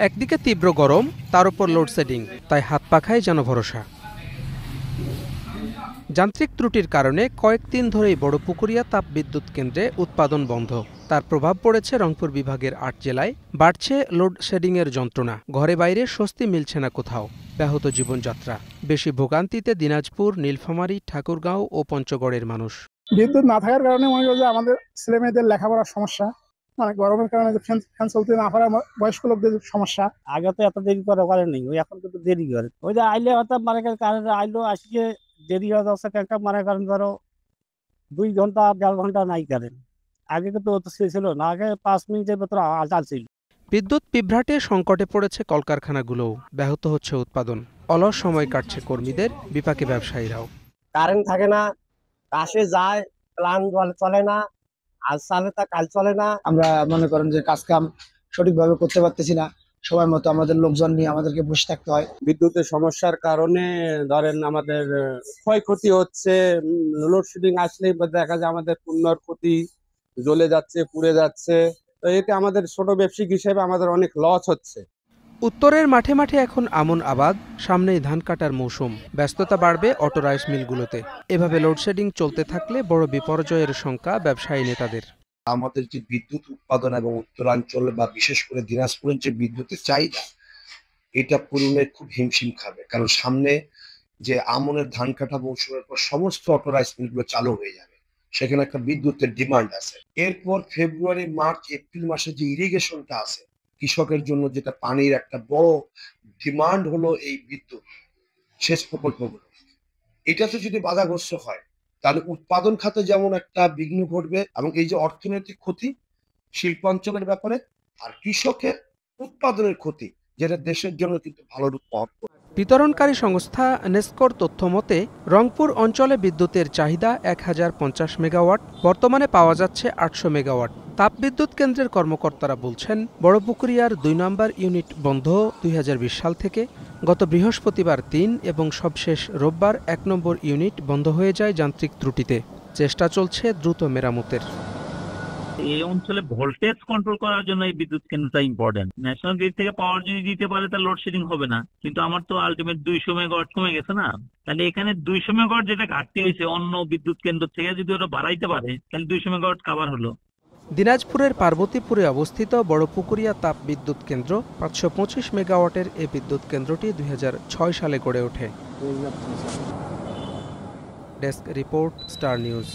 একদিকে তীব্র গরম, তার উপর লোডশেডিং, তাই হাত পাখায় যেন ভরসা। যান্ত্রিক ত্রুটির কারণে কয়েকদিন ধরেই বড়পুকুরিয়া তাপবিদ্যুৎ কেন্দ্রে উৎপাদন বন্ধ। তার প্রভাব পড়েছে রংপুর বিভাগের ৮ জেলায়। বাড়ছে লোডশেডিংয়ের যন্ত্রণা, ঘরে বাইরে স্বস্তি মিলছে না কোথাও। ব্যাহত জীবনযাত্রা। বেশি ভোগান্তিতে দিনাজপুর, নীলফামারী, ঠাকুরগাঁও ও পঞ্চগড়ের মানুষ। বিদ্যুৎ না থাকার কারণে মনে করি যে আমাদের ছেলেমেয়েদের লেখাপড়ার সমস্যা, মানে গরমের কারণে ফ্যান চলতে না পারা বয়স্ক লোকদের সমস্যা। আগে তো এত দেরি করে নেই, ওই এখন কিন্তু দেরি করে। ওই যে আইলে হয়তো মানে কারেন্ট আইলো আসছে দেরি হয়ে যাচ্ছে, একটা মানে কারণ ধরো 2 ঘন্টা 1.5 ঘন্টা নাই কারেন্ট। আগে কিন্তু অত ছিল না, আগে 5 মিনিটের ভেতর চালছিল। বিদ্যুৎ বিভ্রাটে সংকটে পড়েছে কলকারখানাগুলোও, ব্যাহত হচ্ছে উৎপাদন। অলস সময় কাটছে কর্মীদের, বিপাকে ব্যবসায়ীরাও। কারেন্ট থাকে না, কাশে যায়, প্ল্যান চলে না, আজ চলে তা কাল চলে না। আমরা মনে করেন যে কাজ কাম সঠিকভাবে করতে পারতেছি না, সময় মতো আমাদের লোকজন নিয়ে আমাদেরকে বসে থাকতে হয়। বিদ্যুতের সমস্যার কারণে ধরেন আমাদের ক্ষয়ক্ষতি হচ্ছে। লোডশেডিং আসলেই দেখা যায় আমাদের পণ্যর ক্ষতি, জ্বলে যাচ্ছে, পুড়ে যাচ্ছে। তো এতে আমাদের ছোট ব্যবসায়িক হিসেবে আমাদের অনেক লস হচ্ছে। উত্তরের মাঠে মাঠে এখন আমন আবাদ, সামনেই ধান কাটার মৌসুম। ব্যস্ততা বাড়বে অটো রাইস মিলগুলোতে। এভাবে লোডশেডিং চলতে থাকলে বড় বিপর্যয়ের শঙ্কা ব্যবসায়ী নেতাদের। আমাদের যে বিদ্যুৎ উৎপাদন এবং উত্তরাঞ্চল বা বিশেষ করে দিনাজপুরের যে বিদ্যুতের চাহিদা, এটা পূরণে খুব হিমশিম খাবে। কারণ সামনে যে আমনের ধান কাটা মৌসুমের পর সমস্ত অটো রাইস মিলগুলো চালু হয়ে যাবে, সেখানে একটা বিদ্যুতের ডিমান্ড আছে। এরপর ফেব্রুয়ারি, মার্চ, এপ্রিল মাসে যে ইরিগেশনটা আছে কৃষকের জন্য, যেটা পানির একটা বড় ডিমান্ড হলো এই বিদ্যুৎ সেচ প্রকল্পগুলো। এটাতে যদি বাধাগ্রস্ত হয় তাহলে উৎপাদন খাতে যেমন একটা বিঘ্ন ঘটবে, এবং এই যে অর্থনৈতিক ক্ষতি শিল্পাঞ্চলের ব্যাপারে, আর কৃষকের উৎপাদনের ক্ষতি, যেটা দেশের জন্য কিন্তু ভালো রূপ পাওয়া। বিতরণকারী সংস্থা নেসকোর তথ্য মতে রংপুর অঞ্চলে বিদ্যুতের চাহিদা 1050 মেগাওয়াট, বর্তমানে পাওয়া যাচ্ছে 800 মেগাওয়াট। তাপবিদ্যুৎ কেন্দ্রের কর্মকর্তারা বলছেন, বড়পুকুরিয়ার 2 নম্বর ইউনিট বন্ধ 2020 সাল থেকে। গত বৃহস্পতিবার 3 এবং সবশেষ রোববার 1 নম্বর ইউনিট বন্ধ হয়ে যায় যান্ত্রিক ত্রুটিতে। চেষ্টা চলছে দ্রুত মেরামতের। এই অঞ্চলে ভোল্টেজ কন্ট্রোল করার জন্য এই বিদ্যুৎ কেন্দ্রটা ইম্পর্টেন্ট। ন্যাশনাল গ্রিড থেকে পাওয়ার যদি দিতে পারে তাহলে লোডশেডিং হবে না, কিন্তু আমার তো আলটিমেট 200 মেগাওয়াট কমে গেছে না। তাহলে এখানে 200 মেগাওয়াট যেটা ঘাটতি হয়েছে অন্য বিদ্যুৎ কেন্দ্র থেকে যদি ওটা বাড়াইতে পারে তাহলে 200 মেগাওয়াট কাভার হলো। দিনাজপুরের পার্বতীপুরে অবস্থিত বড়পুকুরিয়া তাপ বিদ্যুৎ কেন্দ্র 525 মেগাওয়াটের এই বিদ্যুৎ কেন্দ্রটি 2006 সালে গড়ে ওঠে। Desk report, star news.